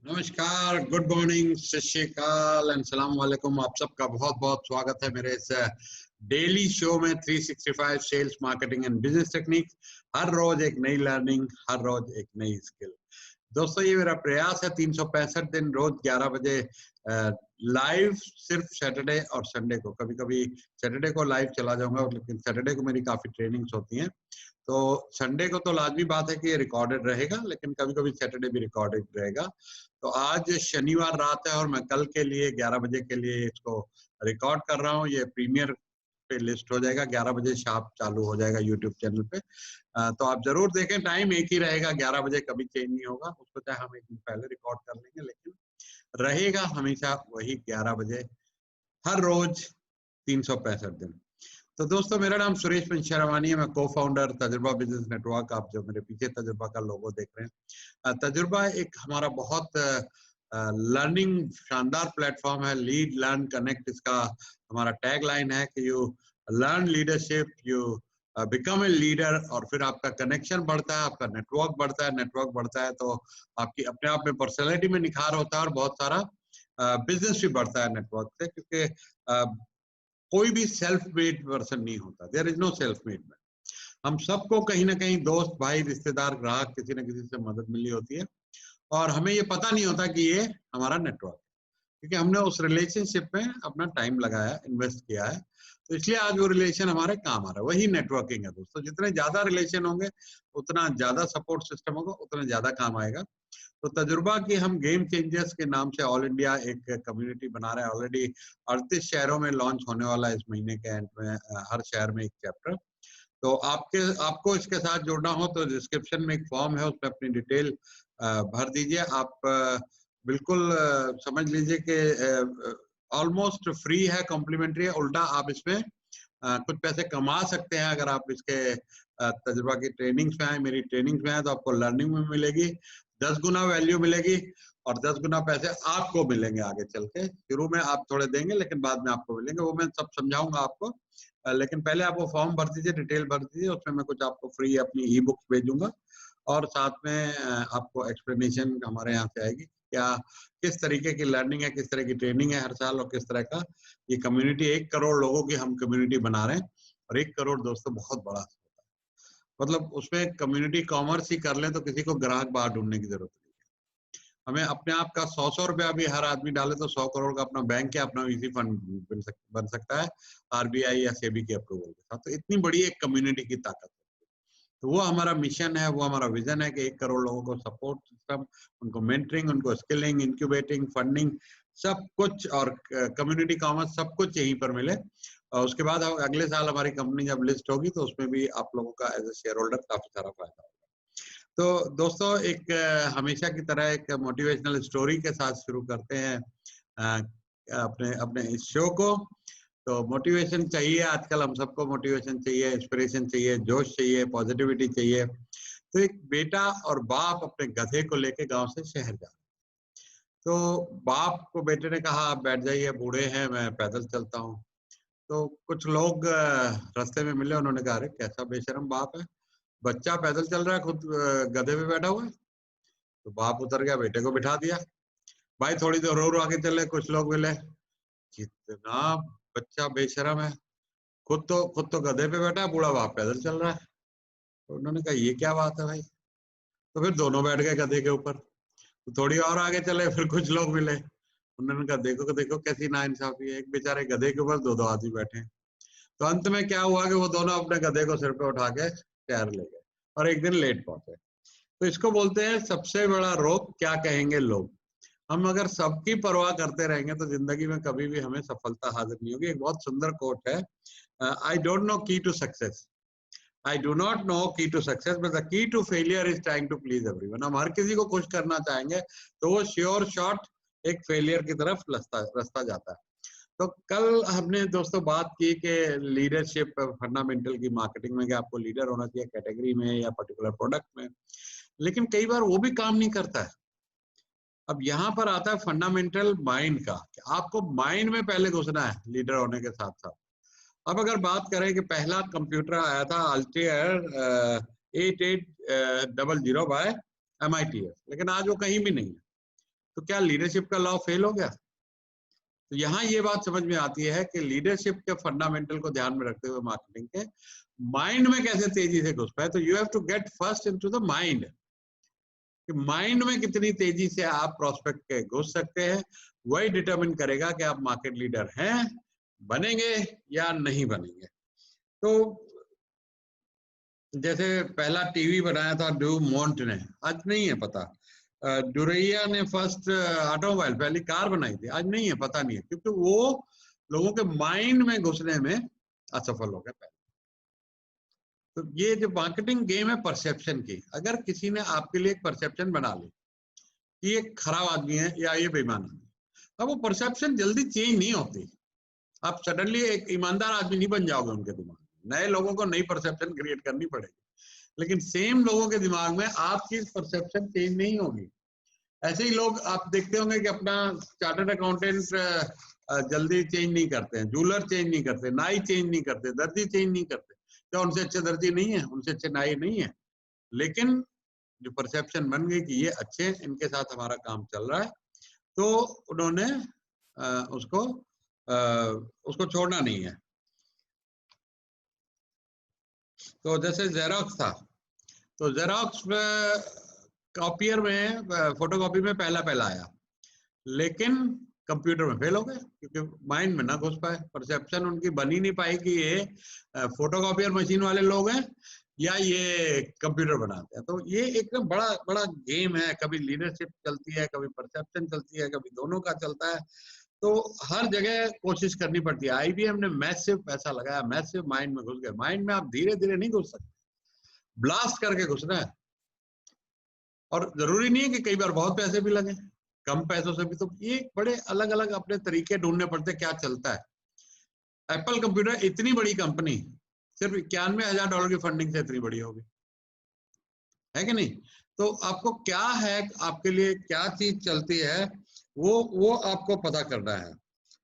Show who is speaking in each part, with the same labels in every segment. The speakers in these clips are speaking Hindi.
Speaker 1: नमस्कार, गुड मॉर्निंग, सत श्री अकाल एंड सलाम वालेकुम। आप सबका बहुत बहुत स्वागत है मेरे इस डेली शो में 365 sales marketing and business technique. हर रोज एक नई लर्निंग, हर रोज एक नई स्किल। दोस्तों, ये मेरा प्रयास है 365 दिन रोज 11 बजे लाइव, सिर्फ सैटरडे और संडे को। कभी कभी सैटरडे को लाइव चला जाऊंगा, लेकिन सैटरडे को मेरी काफी ट्रेनिंग्स होती हैं, तो संडे को तो लाजमी बात है कि ये रिकॉर्डेड रहेगा, लेकिन कभी कभी सैटरडे भी रिकॉर्डेड रहेगा। तो आज शनिवार रात है और मैं कल के लिए 11 बजे के लिए इसको रिकॉर्ड कर रहा हूँ। ये प्रीमियर पे लिस्ट हो जाएगा, 11 बजे शार्प चालू हो जाएगा यूट्यूब चैनल पे। तो आप जरूर देखें, टाइम एक ही रहेगा, 11 बजे, कभी चेंज नहीं होगा। उसको चाहे हम एक दिन पहले रिकॉर्ड कर लेंगे, लेकिन रहेगा हमेशा वही 11 बजे, हर रोज 365 दिन। तो दोस्तों, मेरा नाम सुरेश पंचरामानी है, मैं को फाउंडर तजुर्बा बिजनेस नेटवर्क। आप जो मेरे पीछे तजुर्बा का लोगो देख रहे हैं, तजुर्बा एक हमारा बहुत लर्निंग शानदार प्लेटफॉर्म है। लीड, लर्न, कनेक्ट, इसका हमारा टैग लाइन है कि you learn leadership, you become a leader, और फिर आपका कनेक्शन बढ़ता है, आपका नेटवर्क बढ़ता है, नेटवर्क बढ़ता है तो आपकी अपने आप में पर्सनैलिटी में निखार होता है और बहुत सारा बिजनेस भी बढ़ता है नेटवर्क से। क्योंकि कोई भी सेल्फ मेड पर्सन नहीं होता, there is no self made man. हम सबको कहीं ना कहीं दोस्त, भाई, रिश्तेदार, ग्राहक, किसी न किसी से मदद मिली होती है, और हमें ये पता नहीं होता कि ये हमारा नेटवर्क है, क्योंकि हमने उस रिलेशनशिप में अपना टाइम लगाया, इन्वेस्ट किया है। तो इसलिए आज वो रिलेशन हमारे काम आ रहा है। वही नेटवर्किंग है दोस्तों। जितने ज्यादा रिलेशन होंगे, उतना ज्यादा सपोर्ट सिस्टम होगा, उतना ज्यादा काम आएगा। तो तजुर्बा की हम गेम चेंजर्स के नाम से ऑल इंडिया एक कम्युनिटी बना रहे हैं। ऑलरेडी 38 शहरों में लॉन्च होने वाला है इस महीने के एंड में, हर शहर में एक चैप्टर। तो आपको इसके साथ जुड़ना हो तो डिस्क्रिप्शन में एक फॉर्म है, उसमें अपनी डिटेल भर दीजिए। आप बिल्कुल समझ लीजिए कि ऑलमोस्ट फ्री है, कॉम्प्लीमेंट्री है। उल्टा आप इसमें कुछ पैसे कमा सकते हैं अगर आप इसके तजुर्बा की ट्रेनिंग्स में आए, मेरी ट्रेनिंग्स में आए, तो आपको लर्निंग में मिलेगी 10 गुना वैल्यू मिलेगी, और 10 गुना पैसे आपको मिलेंगे आगे चल के। शुरू में आप थोड़े देंगे, लेकिन बाद में आपको मिलेंगे, वो मैं सब समझाऊंगा आपको। लेकिन पहले आप वो फॉर्म भर दीजिए, डिटेल भर दीजिए। उसमें मैं कुछ आपको फ्री अपनी ई बुक्स भेजूंगा, और साथ में आपको एक्सप्लेनेशन हमारे यहाँ से आएगी क्या, किस तरीके की लर्निंग है, किस तरह की ट्रेनिंग है हर साल, और किस तरह का ये कम्युनिटी। 1 करोड़ लोगों की हम कम्युनिटी बना रहे हैं, और 1 करोड़ दोस्तों बहुत बड़ा होता है। मतलब उसमें कम्युनिटी कॉमर्स ही कर लें तो किसी को ग्राहक बाहर ढूंढने की जरूरत नहीं है। हमें अपने आप का 100 रुपया भी हर आदमी डाले तो 100 करोड़ का अपना बैंक या अपना वीसी फंड बन सकता है, आरबीआई या सेबी के अप्रूवल के साथ। तो इतनी बड़ी एक कम्युनिटी की ताकत है। तो वो हमारा मिशन है, वो हमारा विजन है कि 1 करोड़ लोगों को सपोर्ट सिस्टम, उनको मेंटरिंग, उनको स्किलिंग, इंक्यूबेटिंग, फंडिंग, सब कुछ, और कम्युनिटी कॉमर्स, सब कुछ यहीं पर मिले। और उसके बाद अगले साल हमारी कंपनी जब लिस्ट होगी तो उसमें भी आप लोगों का एज ए शेयर होल्डर काफी सारा फायदा होगा। तो दोस्तों, एक हमेशा की तरह एक मोटिवेशनल स्टोरी के साथ शुरू करते हैं अपने अपने इस शो को। तो मोटिवेशन चाहिए, आजकल हम सबको मोटिवेशन चाहिए, इंस्पिरेशन चाहिए, जोश चाहिए, पॉजिटिविटी चाहिए। तो एक बेटा और बाप अपने गधे को लेके गांव से शहर जा रहे। तो बाप को बेटे ने कहा, आप बैठ जाइए, बूढ़े हैं, मैं पैदल चलता हूँ। तो कुछ लोग रास्ते में मिले, उन्होंने कहा, अरे कैसा बेशरम बाप है, बच्चा पैदल चल रहा है, खुद गधे पे बैठा हुआ है। तो बाप उतर गया, बेटे को बिठा दिया। भाई थोड़ी देर और आगे चले, कुछ लोग मिले, कितना बच्चा बेशरम है, खुद तो गधे पे बैठा है, बूढ़ा बाप पैदल चल रहा है। तो उन्होंने कहा, ये क्या बात है भाई। तो फिर दोनों बैठ गए गधे के ऊपर। तो थोड़ी और आगे चले, फिर कुछ लोग मिले, उन्होंने कहा, देखो देखो कैसी नाइंसाफी है, एक बेचारे गधे के ऊपर 2-2 आदमी बैठे हैं। तो अंत में क्या हुआ कि वो दोनों अपने गधे को सिर पे उठा के शहर ले गए, और एक दिन लेट पहुंचे। तो इसको बोलते हैं सबसे बड़ा रोग, क्या कहेंगे लोग। हम अगर सबकी परवाह करते रहेंगे तो जिंदगी में कभी भी हमें सफलता हासिल नहीं होगी। एक बहुत सुंदर कोट है, I don't know key to success, I do not know key to success, but the key to failure is trying to please everyone. हम हर किसी को खुश करना चाहेंगे तो वो श्योर शॉट एक फेलियर की तरफ रास्ता जाता है। तो कल हमने दोस्तों बात की कि लीडरशिप फंडामेंटल की मार्केटिंग में, कि आपको लीडर होना चाहिए कैटेगरी में या पर्टिकुलर प्रोडक्ट में, लेकिन कई बार वो भी काम नहीं करता है। अब यहाँ पर आता है फंडामेंटल माइंड का, कि आपको माइंड में पहले घुसना है लीडर होने के साथ साथ। अब अगर बात करें कि पहला कंप्यूटर आया था अल्टेयर 8800 बाय MIT, लेकिन आज वो कहीं भी नहीं है। तो क्या लीडरशिप का लॉ फेल हो गया? तो यहाँ ये बात समझ में आती है कि लीडरशिप के फंडामेंटल को ध्यान में रखते हुए मार्केटिंग के माइंड में कैसे तेजी से घुस पाए। तो you have to get first into the mind, कि माइंड में कितनी तेजी से आप प्रोस्पेक्ट के घुस सकते हैं, वही डिटरमिन करेगा कि आप मार्केट लीडर हैं, बनेंगे या नहीं बनेंगे। तो जैसे पहला टीवी बनाया था ड्यू मॉन्ट ने, आज नहीं है पता। डुरैया ने फर्स्ट ऑटोमोबाइल, पहली कार बनाई थी, आज नहीं है, पता नहीं है, क्योंकि वो लोगों के माइंड में घुसने में असफल हो गए पहले। तो ये जो मार्केटिंग गेम है परसेप्शन की, अगर किसी ने आपके लिए एक परसेप्शन बना ली कि ये खराब आदमी है या ये बेईमान आदमी, अब वो परसेप्शन जल्दी चेंज नहीं होती। आप सडनली एक ईमानदार आदमी नहीं बन जाओगे उनके दिमाग में, नए लोगों को नई परसेप्शन क्रिएट करनी पड़ेगी, लेकिन सेम लोगों के दिमाग में आपकी परसेप्शन चेंज नहीं होगी। ऐसे ही लोग आप देखते होंगे कि अपना चार्टर्ड अकाउंटेंट जल्दी चेंज नहीं करते हैं, जूलर चेंज नहीं करते, नाई चेंज नहीं करते, दर्जी चेंज नहीं करते। क्या उनसे अच्छे दर्जी नहीं है, उनसे अच्छे नाई नहीं है, लेकिन जो परसेप्शन बन गई कि ये अच्छे हैं, इनके साथ हमारा काम चल रहा है, तो उन्होंने उसको छोड़ना नहीं है। तो जैसे जेरोक्स था, तो जेरोक्स कॉपियर में, फोटोकॉपी में पहला आया, लेकिन कंप्यूटर में फेल हो गए क्योंकि माइंड में ना घुस पाए, परसेप्शन उनकी बनी नहीं पाई कि ये फोटोकॉपियर मशीन वाले लोग हैं या ये कंप्यूटर बनाते हैं। तो ये एक बड़ा बड़ा गेम है, कभी लीडरशिप चलती है, कभी परसेप्शन चलती है, कभी दोनों का चलता है। तो हर जगह कोशिश करनी पड़ती है। आईबीएम ने मैसिव पैसा लगाया, मैसिव माइंड में घुस गए। माइंड में आप धीरे धीरे नहीं घुस सकते, ब्लास्ट करके घुसना है। और जरूरी नहीं है कि कई बार बहुत पैसे भी लगे, कम पैसों से भी। तो ये बड़े अलग अलग अपने तरीके ढूंढने पड़ते, क्या चलता है। एप्पल कंप्यूटर इतनी बड़ी कंपनी सिर्फ $91,000 की फंडिंग से इतनी बड़ी होगी, है कि नहीं? तो आपको क्या है, आपके लिए क्या चीज चलती है, वो आपको पता करना है।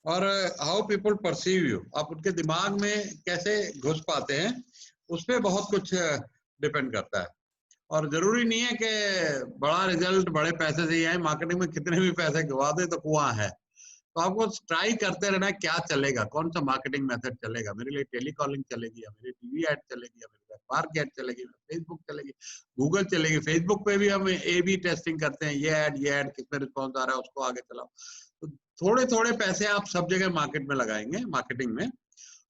Speaker 1: और हाउ पीपल परसीव यू, आप उनके दिमाग में कैसे घुस पाते हैं, उस पर बहुत कुछ डिपेंड करता है। और जरूरी नहीं है कि बड़ा रिजल्ट बड़े पैसे से ही आए, मार्केटिंग में कितने भी पैसे गवा दे तो कुआं है। तो आपको ट्राई करते रहना है क्या चलेगा, कौन सा मार्केटिंग मेथड चलेगा। मेरे लिए टेलीकॉलिंग चलेगी, या मेरी टीवी ऐड चलेगी, या मेरे अखबार की ऐड चलेगी, फेसबुक चलेगी, गूगल चलेगी। फेसबुक पे भी हम A/B टेस्टिंग करते हैं, ये ऐड किस में रिस्पॉन्स आ रहा है, उसको आगे चलाओ। तो थोड़े थोड़े पैसे आप सब जगह मार्केट में लगाएंगे, मार्केटिंग में,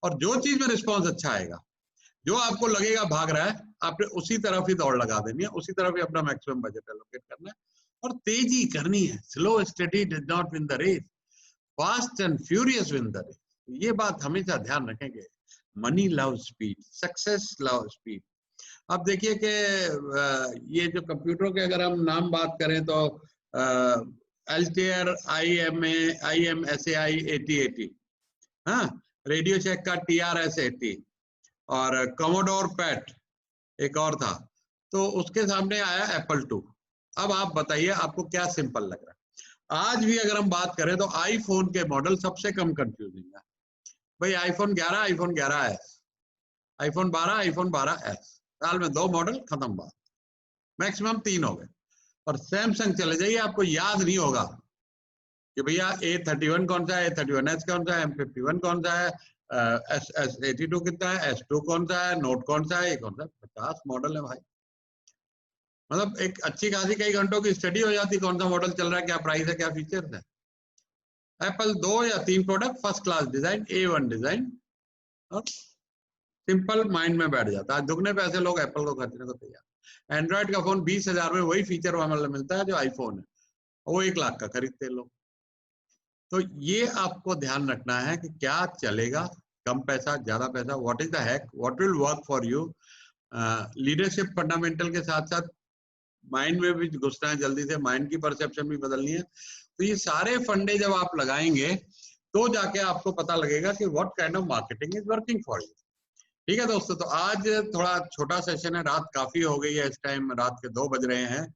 Speaker 1: और जो चीज में रिस्पॉन्स अच्छा आएगा, जो आपको लगेगा भाग रहा है, आपने उसी तरफ ही दौड़ लगा देनी है, उसी तरफ ही अपना मैक्सिमम बजट एलोकेट करना है, और तेजी करनी है। Slow study does not win the race, fast and furious win the race. ये बात हमेशा ध्यान रखेंगे। Money love speed, success love speed. अब देखिए कि ये जो कंप्यूटरों के अगर हम नाम बात करें तो अल्टेयर IMSAI 8080, हाँ, रेडियो शेक का TRS-80, और कमोडोर पैट एक और था। तो उसके सामने आया एप्पल 2। अब आप बताइए आपको क्या सिंपल लग रहा है। आज भी अगर हम बात करें तो आईफोन के मॉडल सबसे कम कंफ्यूजिंग है भाई। IPhone 11, iPhone 11s, iPhone 12, iPhone 12s, साल में 2 मॉडल, खत्म बात, मैक्सिमम 3 हो गए। और सैमसंग चले जाइए, आपको याद नहीं होगा कि भैया A31 कौन सा है, A31s कौन सा है, M51 कौन सा है, S82 कितना है, S2 कौन सा है, नोट कौन सा है, ये कौन सा। 50 मॉडल है भाई। मतलब एक अच्छी खासी कई घंटों की स्टडी हो जाती, कौन सा मॉडल चल रहा है, क्या प्राइस है, क्या फीचर्स है। एप्पल 2 या 3 product, first class design, A1 design, और सिंपल, माइंड में बैठ जाता है। दुगने पैसे लोग एप्पल को खरीदने को तैयार। एंड्रॉइड का फोन 20,000 में वही फीचर मिलता है जो आईफोन है, वो 1 लाख का खरीदते हैं लोग। तो ये आपको ध्यान रखना है कि क्या चलेगा, कम पैसा, ज्यादा पैसा, what is the hack, what will work for you. Leadership fundamental के साथ साथ माइंड में भी घुसना है, जल्दी से माइंड की परसेप्शन भी बदलनी है। तो ये सारे फंडे जब आप लगाएंगे तो जाके आपको पता लगेगा कि what kind of marketing is working for you. ठीक है दोस्तों, तो आज थोड़ा छोटा सेशन है, रात काफी हो गई है, इस टाइम रात के 2 बज रहे हैं,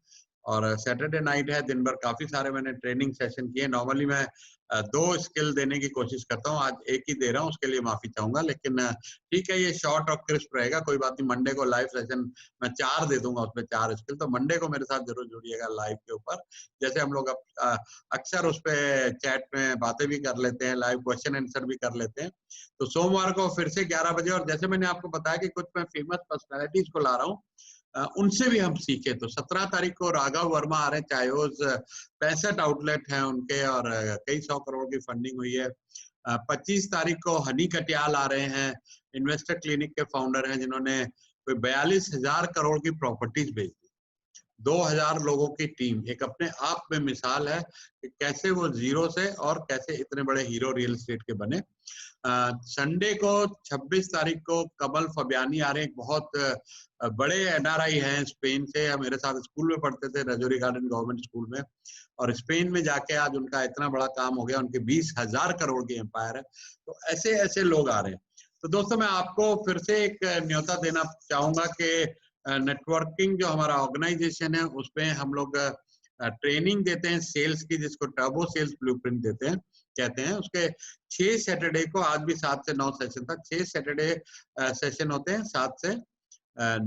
Speaker 1: और सैटरडे नाइट है, दिन भर काफी सारे मैंने ट्रेनिंग सेशन किए। नॉर्मली मैं 2 स्किल देने की कोशिश करता हूँ, आज एक ही दे रहा हूँ, उसके लिए माफी चाहूंगा, लेकिन ठीक है, ये शॉर्ट और क्रिस्प रहेगा, कोई बात नहीं। मंडे को लाइव सेशन मैं 4 दे दूंगा, उसमें 4 स्किल, तो मंडे को मेरे साथ जरूर जुड़िएगा लाइव के ऊपर। जैसे हम लोग अक्सर उस पर चैट में बातें भी कर लेते हैं, लाइव क्वेश्चन आंसर भी कर लेते हैं। तो सोमवार को फिर से 11 बजे, और जैसे मैंने आपको बताया कि कुछ मैं फेमस पर्सनैलिटीज को ला रहा हूँ, उनसे भी हम सीखे। तो 17 तारीख को राघव वर्मा आ रहे हैं, चायोस 65 आउटलेट हैं उनके, और कई 100 करोड़ की फंडिंग हुई है। 25 तारीख को हनी कटियाल आ रहे हैं, इन्वेस्टर क्लिनिक के फाउंडर हैं, जिन्होंने कोई 42,000 करोड़ की प्रॉपर्टीज बेची। 2000 लोगों की टीम, एक अपने आप में मिसाल है कि कैसे वो जीरो से और कैसे इतने बड़े हीरो रियल एस्टेट के बने। संडे को 26 तारीख को कमल फबियानी आ रहे हैं, बहुत बड़े एनआरआई हैं स्पेन से, मेरे साथ स्कूल में पढ़ते थे, रजौरी गार्डन गवर्नमेंट स्कूल में, और स्पेन में जाके आज उनका इतना बड़ा काम हो गया, उनके 20,000 करोड़ की एम्पायर है। तो ऐसे ऐसे लोग आ रहे हैं। तो दोस्तों, मैं आपको फिर से एक न्योता देना चाहूंगा कि नेटवर्किंग जो हमारा ऑर्गेनाइजेशन है, उसमें हम लोग ट्रेनिंग देते हैं सेल्स की, जिसको टर्बो सेल्स ब्लूप्रिंट देते हैं कहते हैं। उसके 6 सैटरडे को, आज भी 7 से 9 सेशन था, 6 सैटरडे सेशन होते हैं, 7 से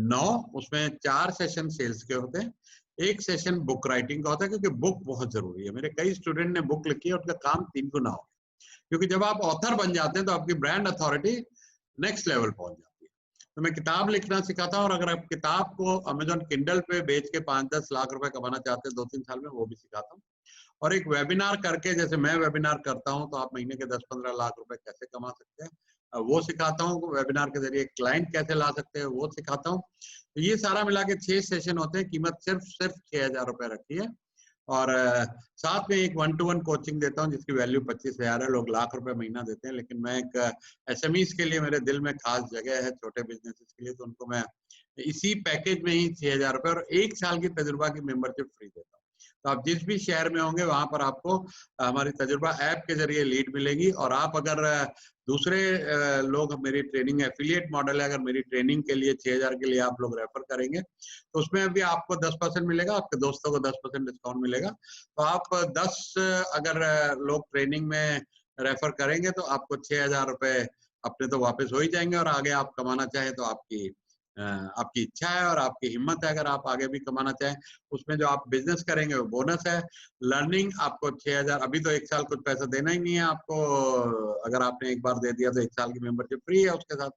Speaker 1: 9। उसमें 4 सेशन सेल्स के होते हैं, 1 सेशन बुक राइटिंग का होता है, क्योंकि बुक बहुत जरूरी है। मेरे कई स्टूडेंट ने बुक लिखी है, उनका काम 3 गुना हो गया, क्योंकि जब आप ऑथर बन जाते हैं तो आपकी ब्रांड अथॉरिटी नेक्स्ट लेवल पहुंच जाती है। तो मैं किताब लिखना सिखाता हूँ, और अगर आप किताब को अमेजॉन किंडल पे बेच के 5-10 लाख रुपए कमाना चाहते हैं 2-3 साल में, वो भी सिखाता हूँ। और एक वेबिनार करके, जैसे मैं वेबिनार करता हूं, तो आप महीने के 10-15 लाख रुपए कैसे कमा सकते हैं, वो सिखाता हूँ। वेबिनार के जरिए क्लाइंट कैसे ला सकते हैं, वो सिखाता हूँ। तो ये सारा मिला के 6 सेशन होते हैं, कीमत सिर्फ 6,000 रुपए रखी है। और साथ में एक 1-to-1 कोचिंग देता हूँ, जिसकी वैल्यू 25,000 है। लोग लाख रुपए महीना देते हैं, लेकिन मैं एक एसएमईज के लिए मेरे दिल में खास जगह है, छोटे बिजनेसेस के लिए, तो उनको मैं इसी पैकेज में ही 6,000 रुपए और 1 साल की तजुर्बा की मेंबरशिप फ्री देता हूँ। तो आप जिस भी शहर में होंगे, वहां पर आपको हमारी तजुर्बा ऐप के जरिए लीड मिलेगी। और आप अगर दूसरे लोग, मेरी ट्रेनिंग एफिलिएट मॉडल है, अगर मेरी ट्रेनिंग के लिए 6,000 के लिए आप लोग रेफर करेंगे, तो उसमें भी आपको 10% मिलेगा, आपके दोस्तों को 10% डिस्काउंट मिलेगा। तो आप 10 अगर लोग ट्रेनिंग में रेफर करेंगे, तो आपको 6,000 रुपए अपने तो वापस हो ही जाएंगे, और आगे आप कमाना चाहें तो आपकी इच्छा है और आपकी हिम्मत है, अगर आप आगे भी कमाना चाहें। उसमें जो आप बिजनेस करेंगे वो बोनस है। लर्निंग आपको 6,000, अभी तो 1 साल कुछ पैसा देना ही नहीं है आपको, अगर आपने एक बार दे दिया तो 1 साल की मेंबरशिप फ्री है उसके साथ।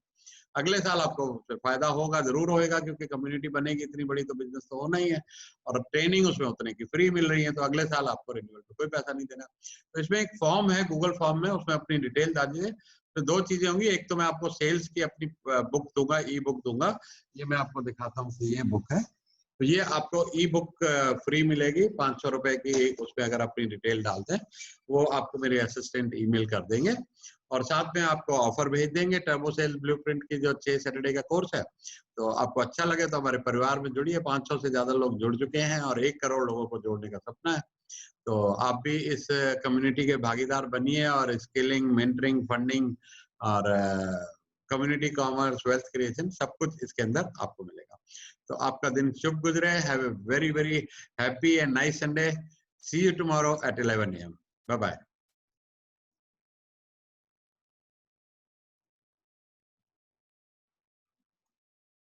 Speaker 1: अगले साल आपको फायदा होगा, जरूर होएगा, क्योंकि कम्युनिटी बनेगी इतनी बड़ी, तो बिजनेस तो होना ही है, और ट्रेनिंग उसमें उतने की फ्री मिल रही है, तो अगले साल आपको रिन्यूअल पे कोई पैसा नहीं देना। तो इसमें एक फॉर्म है, गूगल फॉर्म में, उसमें अपनी डिटेल डालिए। तो 2 चीजें होंगी, एक तो मैं आपको सेल्स की अपनी बुक दूंगा, ई बुक दूंगा, ये मैं आपको दिखाता हूँ कि ये बुक है। तो ये आपको ई बुक फ्री मिलेगी 500 रुपए की, उसमें अगर अपनी डिटेल डालते हैं, वो आपको मेरे असिस्टेंट ईमेल कर देंगे, और साथ में आपको ऑफर भेज देंगे टर्बो सेल्स ब्लूप्रिंट की, जो 6 सैटरडे का कोर्स है। तो आपको अच्छा लगे तो हमारे परिवार में जुड़िए। 500 से ज्यादा लोग जुड़ चुके हैं, और 1 करोड़ लोगों को जोड़ने का सपना है। तो आप भी इस कम्युनिटी के भागीदार बनिए, और स्किलिंग, मेंटरिंग, फंडिंग और कम्युनिटी कॉमर्स, वेल्थ क्रिएशन, सब कुछ इसके अंदर आपको मिलेगा। तो आपका दिन शुभ गुजरे। Have a very very happy and nice Sunday. See you tomorrow at 11 AM. Bye bye.